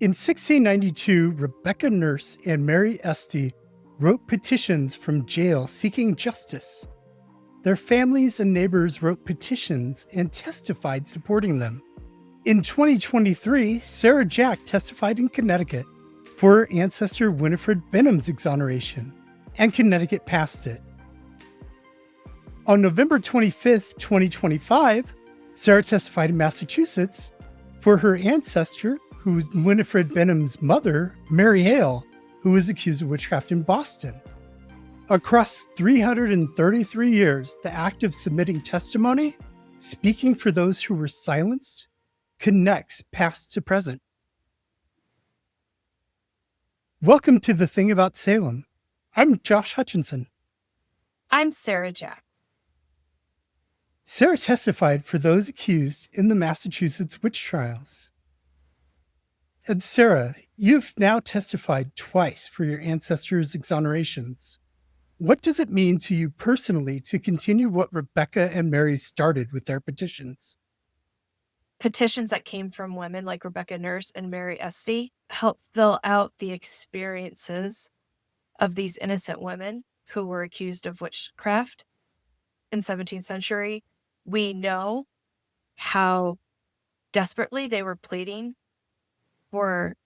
In 1692, Rebecca Nurse and Mary Esty wrote petitions from jail seeking justice. Their families and neighbors wrote petitions and testified supporting them. In 2023, Sarah Jack testified in Connecticut for her ancestor Winifred Benham's exoneration, and Connecticut passed it. On November 25th, 2025, Sarah testified in Massachusetts for her ancestor, who was Winifred Benham's mother, Mary Hale, who was accused of witchcraft in Boston. Across 333 years, the act of submitting testimony, speaking for those who were silenced, connects past to present. Welcome to The Thing About Salem. I'm Josh Hutchinson. I'm Sarah Jack. Sarah testified for those accused in the Massachusetts witch trials. And Sarah, you've now testified twice for your ancestors' exonerations. What does it mean to you personally to continue what Rebecca and Mary started with their petitions? Petitions that came from women like Rebecca Nurse and Mary Esty help fill out the experiences of these innocent women who were accused of witchcraft in 17th century. We know how desperately they were pleading for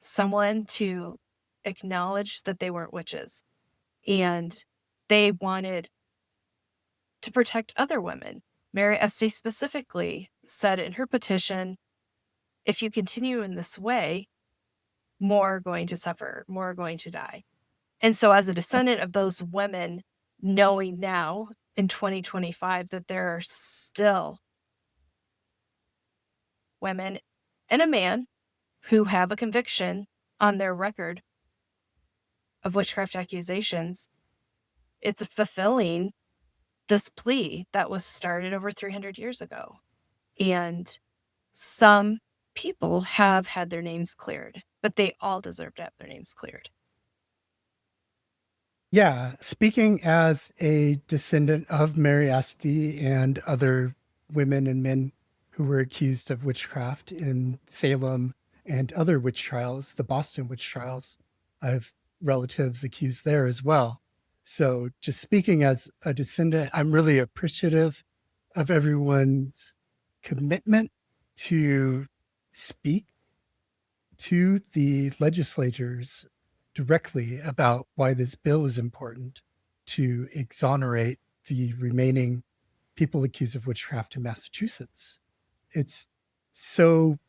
someone to acknowledge that they weren't witches. And they wanted to protect other women. Mary Esty specifically said in her petition, if you continue in this way, more are going to suffer, more are going to die. And so as a descendant of those women, knowing now in 2025 that there are still women and a man who have a conviction on their record of witchcraft accusations, it's fulfilling this plea that was started over 300 years ago. And some people have had their names cleared, but they all deserve to have their names cleared. Yeah, speaking as a descendant of Mary Esty and other women and men who were accused of witchcraft in Salem and other witch trials, the Boston witch trials, I have relatives accused there as well. So just speaking as a descendant, I'm really appreciative of everyone's commitment to speak to the legislators directly about why this bill is important to exonerate the remaining people accused of witchcraft in Massachusetts. It's so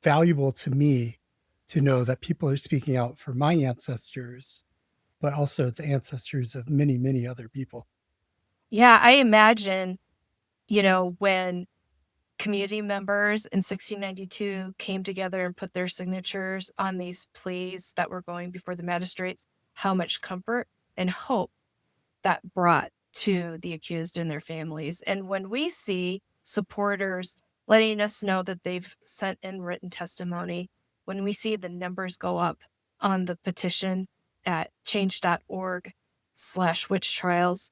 valuable to me to know that people are speaking out for my ancestors, but also the ancestors of many, many other people. Yeah, I imagine, when community members in 1692 came together and put their signatures on these pleas that were going before the magistrates, how much comfort and hope that brought to the accused and their families. And when we see supporters letting us know that they've sent in written testimony, when we see the numbers go up on the petition at change.org/witch trials,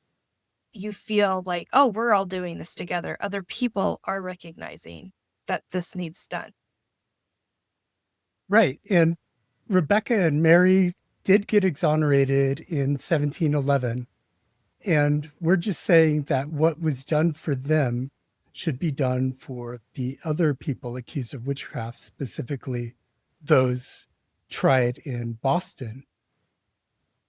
you feel like, oh, we're all doing this together. Other people are recognizing that this needs done. Right. And Rebecca and Mary did get exonerated in 1711. And we're just saying that what was done for them should be done for the other people accused of witchcraft, specifically those tried in Boston.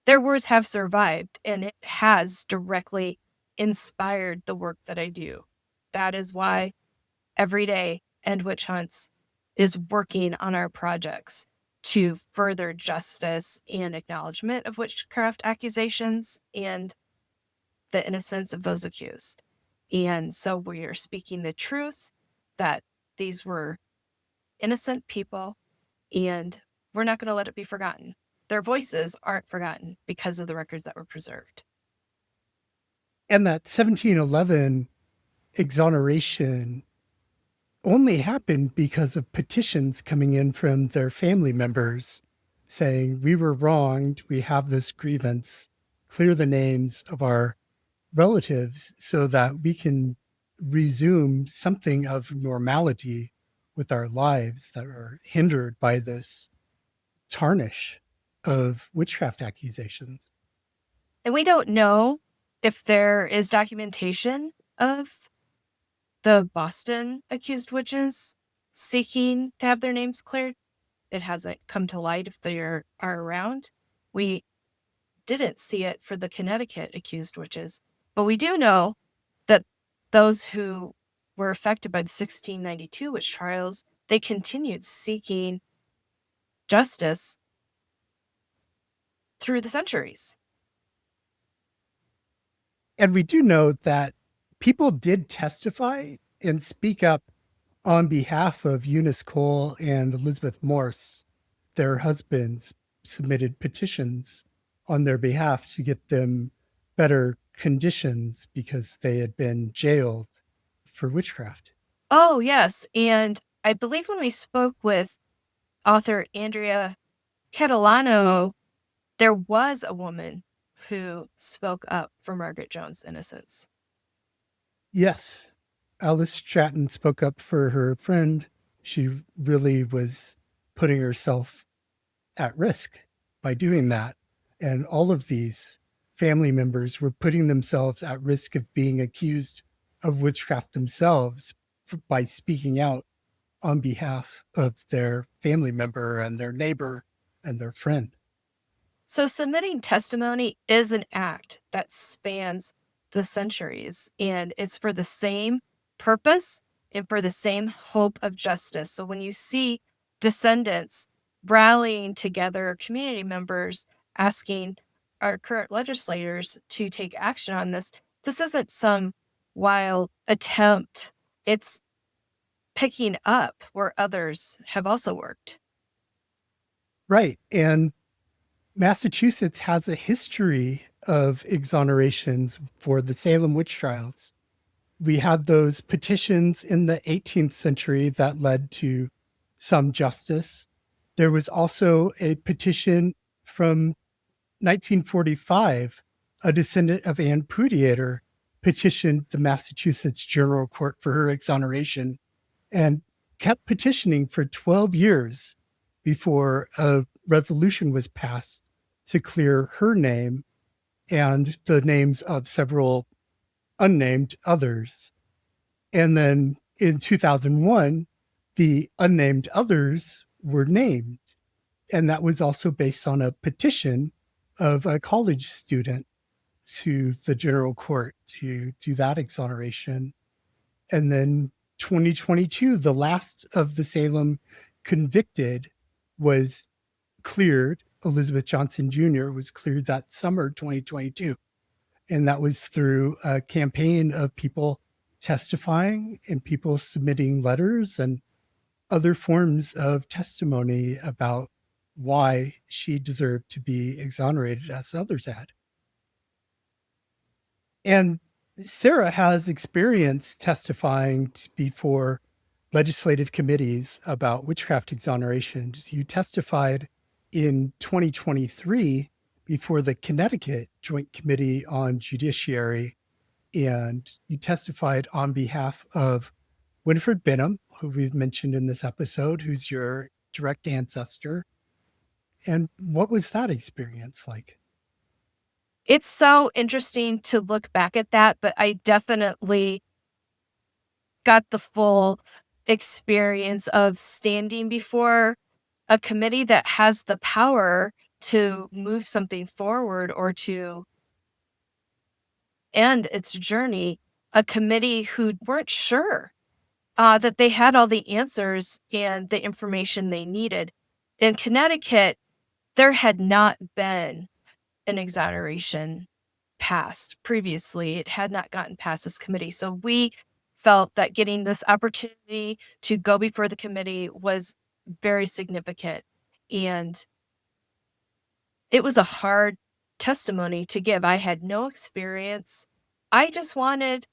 Their words have survived, and it has directly inspired the work that I do. That is why every day End Witch Hunts is working on our projects to further justice and acknowledgement of witchcraft accusations and the innocence of those accused. And so we are speaking the truth that these were innocent people, and we're not going to let it be forgotten. Their voices aren't forgotten because of the records that were preserved. And that 1711 exoneration only happened because of petitions coming in from their family members saying, we were wronged, we have this grievance, clear the names of our relatives so that we can resume something of normality with our lives that are hindered by this tarnish of witchcraft accusations. And we don't know if there is documentation of the Boston accused witches seeking to have their names cleared. It hasn't come to light if they are around. We didn't see it for the Connecticut accused witches, but we do know that those who were affected by the 1692 witch trials, they continued seeking justice through the centuries. And we do know that people did testify and speak up on behalf of Eunice Cole and Elizabeth Morse. Their husbands submitted petitions on their behalf to get them better conditions because they had been jailed for witchcraft. Oh, yes. And I believe when we spoke with author Andrea Catalano, there was a woman who spoke up for Margaret Jones' innocence. Yes, Alice Stratton spoke up for her friend. She really was putting herself at risk by doing that. And all of these family members were putting themselves at risk of being accused of witchcraft themselves by speaking out on behalf of their family member and their neighbor and their friend. So submitting testimony is an act that spans the centuries, and it's for the same purpose and for the same hope of justice. So when you see descendants rallying together, community members asking our current legislators to take action on this, this isn't some wild attempt. It's picking up where others have also worked. Right. And Massachusetts has a history of exonerations for the Salem witch trials. We had those petitions in the 18th century that led to some justice. There was also a petition from 1945. A descendant of Anne Prudiator petitioned the Massachusetts General Court for her exoneration and kept petitioning for 12 years before a resolution was passed to clear her name and the names of several unnamed others. And then in 2001, the unnamed others were named. And that was also based on a petition of a college student to the general court to do that exoneration. And then 2022, the last of the Salem convicted was cleared. Elizabeth Johnson Jr. was cleared that summer 2022. And that was through a campaign of people testifying and people submitting letters and other forms of testimony about why she deserved to be exonerated as others had. And Sarah has experience testifying before legislative committees about witchcraft exonerations. You testified in 2023 before the Connecticut Joint Committee on Judiciary, and you testified on behalf of Winifred Benham, who we've mentioned in this episode, who's your direct ancestor. And what was that experience like? It's so interesting to look back at that, but I definitely got the full experience of standing before a committee that has the power to move something forward or to end its journey, a committee who weren't sure that they had all the answers and the information they needed. In Connecticut, there had not been an exoneration passed previously. It had not gotten past this committee. So we felt that getting this opportunity to go before the committee was very significant. And it was a hard testimony to give. I had no experience. I just wanted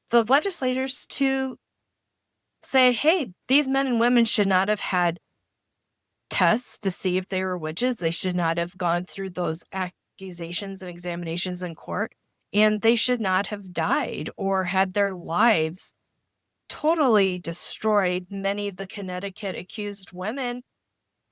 the legislators to say, hey, these men and women should not have had tests to see if they were witches. They should not have gone through those accusations and examinations in court. And they should not have died or had their lives totally destroyed. Many of the Connecticut accused women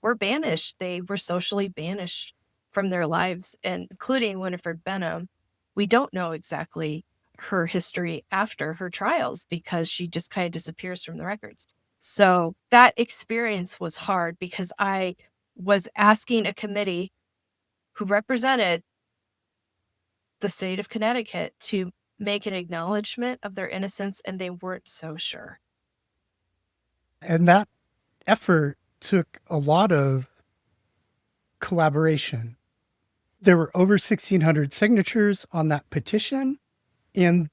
were banished. They were socially banished from their lives, and including Winifred Benham. We don't know exactly her history after her trials because she just kind of disappears from the records. So that experience was hard because I was asking a committee who represented the state of Connecticut to make an acknowledgement of their innocence, and they weren't so sure. And that effort took a lot of collaboration. There were over 1,600 signatures on that petition, and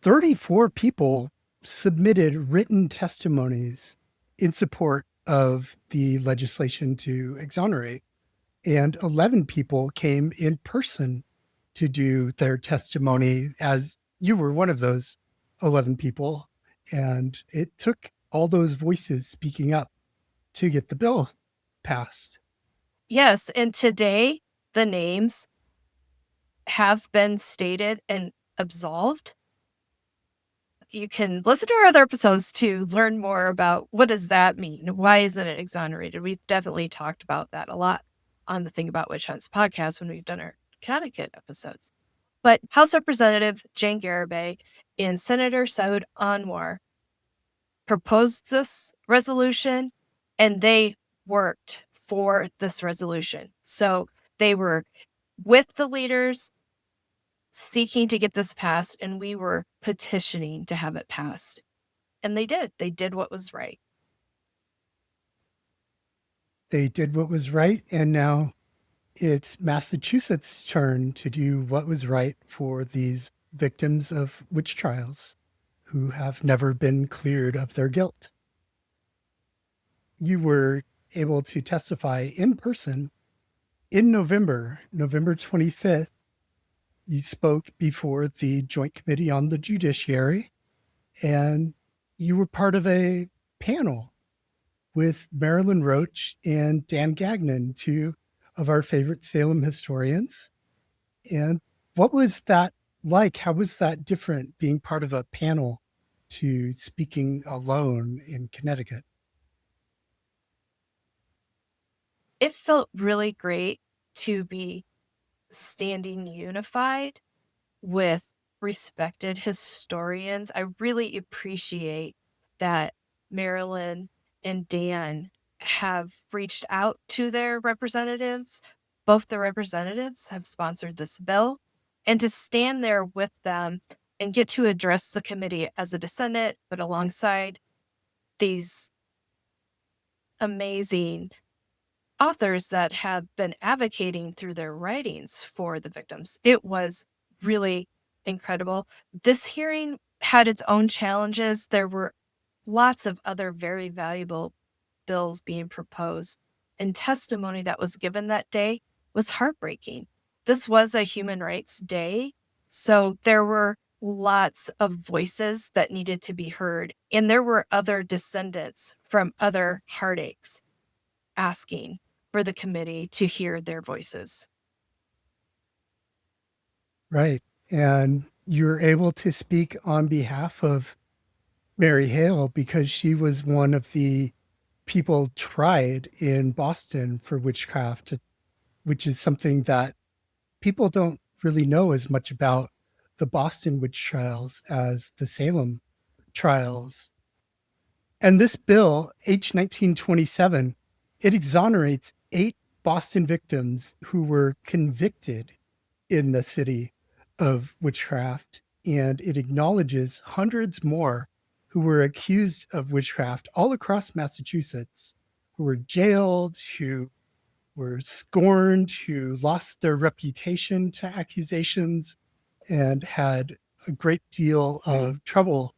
34 people submitted written testimonies in support of the legislation to exonerate. And 11 people came in person to do their testimony, as you were one of those 11 people. And it took all those voices speaking up to get the bill passed. Yes, and today the names have been stated and absolved. You can listen to our other episodes to learn more about what does that mean? Why isn't it exonerated? We've definitely talked about that a lot on the Thing About Witch Hunts podcast when we've done our Connecticut episodes. But House Representative Jane Garibay and Senator Saud Anwar proposed this resolution, and they worked for this resolution. So they were with the leaders seeking to get this passed, and we were petitioning to have it passed. And they did. They did what was right. They did what was right, and now it's Massachusetts' turn to do what was right for these victims of witch trials who have never been cleared of their guilt. You were able to testify in person in November 25th. You spoke before the Joint Committee on the Judiciary, and you were part of a panel with Marilyn Roach and Dan Gagnon, two of our favorite Salem historians. And what was that like? How was that different, being part of a panel to speaking alone in Connecticut? It felt really great to be standing unified with respected historians. I really appreciate that Marilyn and Dan have reached out to their representatives. Both the representatives have sponsored this bill, and to stand there with them and get to address the committee as a descendant, but alongside these amazing authors that have been advocating through their writings for the victims. It was really incredible. This hearing had its own challenges. There were lots of other very valuable bills being proposed, and testimony that was given that day was heartbreaking. This was a human rights day, so there were lots of voices that needed to be heard, and there were other descendants from other heartaches asking for the committee to hear their voices. Right. And you're able to speak on behalf of Mary Hale because she was one of the people tried in Boston for witchcraft, which is something that people don't really know as much about the Boston witch trials as the Salem trials. And this bill, H 1927, it exonerates 8 Boston victims who were convicted in the city of witchcraft, and it acknowledges hundreds more who were accused of witchcraft all across Massachusetts, who were jailed, who were scorned, who lost their reputation to accusations, and had a great deal of trouble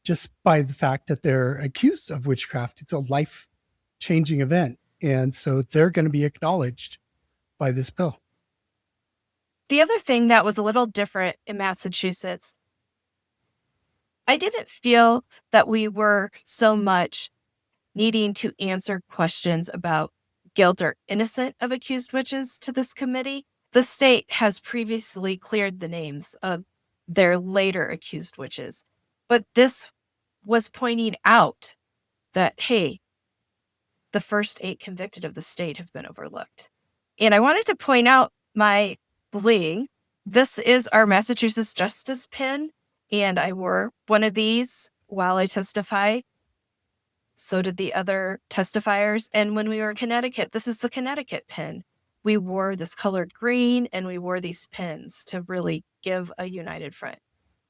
just by the fact that they're accused of witchcraft. It's a life changing event. And so they're going to be acknowledged by this bill. The other thing that was a little different in Massachusetts, I didn't feel that we were so much needing to answer questions about guilt or innocence of accused witches to this committee. The state has previously cleared the names of their later accused witches, but this was pointing out that, hey, the first 8 convicted of the state have been overlooked. And I wanted to point out my bling. This is our Massachusetts Justice pin, and I wore one of these while I testified. So did the other testifiers. And when we were in Connecticut, this is the Connecticut pin. We wore this colored green, and we wore these pins to really give a united front.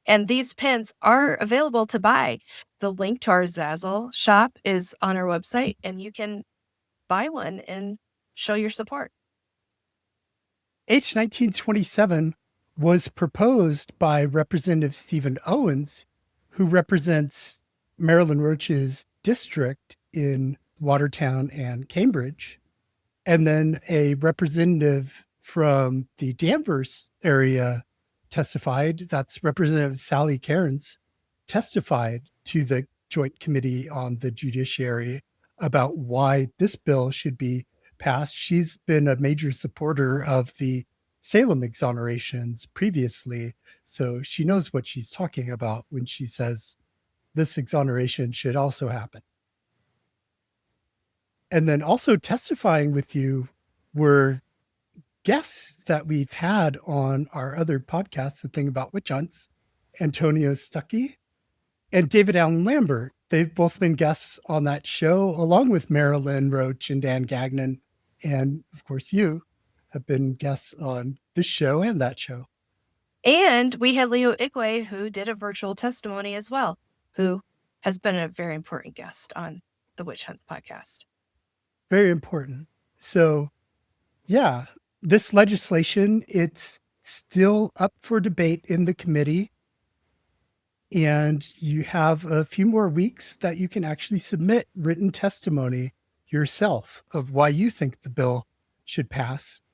And these pins are available to buy. The link to our Zazzle shop is on our website, and you can buy one and show your support. H 1927 was proposed by Representative Stephen Owens, who represents Marilyn Roach's district in Watertown and Cambridge. And then a representative from the Danvers area testified. That's Representative Sally Cairns, testified to the Joint Committee on the Judiciary about why this bill should be passed. She's been a major supporter of the Salem exonerations previously, so she knows what she's talking about when she says this exoneration should also happen. And then also testifying with you were guests that we've had on our other podcast, The Thing About Witch Hunts, Antonio Stuckey and David Allen Lambert. They've both been guests on that show, along with Marilyn Roach and Dan Gagnon. And of course, you have been guests on this show and that show. And we had Leo Igwe, who did a virtual testimony as well, who has been a very important guest on the Witch Hunt podcast. Very important. So, yeah, this legislation, it's still up for debate in the committee. And you have a few more weeks that you can actually submit written testimony yourself of why you think the bill should pass.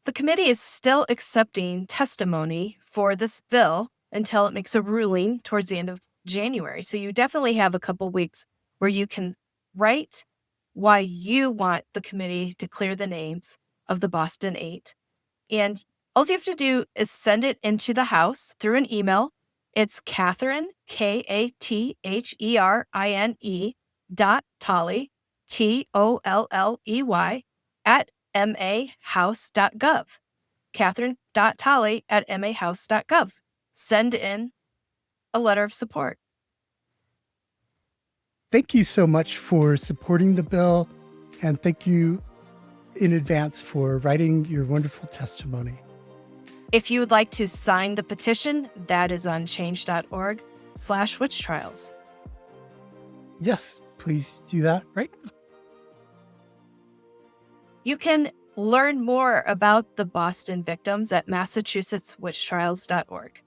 The committee is still accepting testimony for this bill until it makes a ruling towards the end of January. So you definitely have a couple weeks where you can write why you want the committee to clear the names of the Boston 8. And all you have to do is send it into the House through an email. It's Catherine, Katherine, .Tolley, Tolley, at mahouse.gov. Catherine.Tolley at mahouse.gov. Send in a letter of support. Thank you so much for supporting the bill, and thank you in advance for writing your wonderful testimony. If you would like to sign the petition, that is on change.org/witchtrials. Yes, please do that right now. You can learn more about the Boston victims at massachusettswitchtrials.org.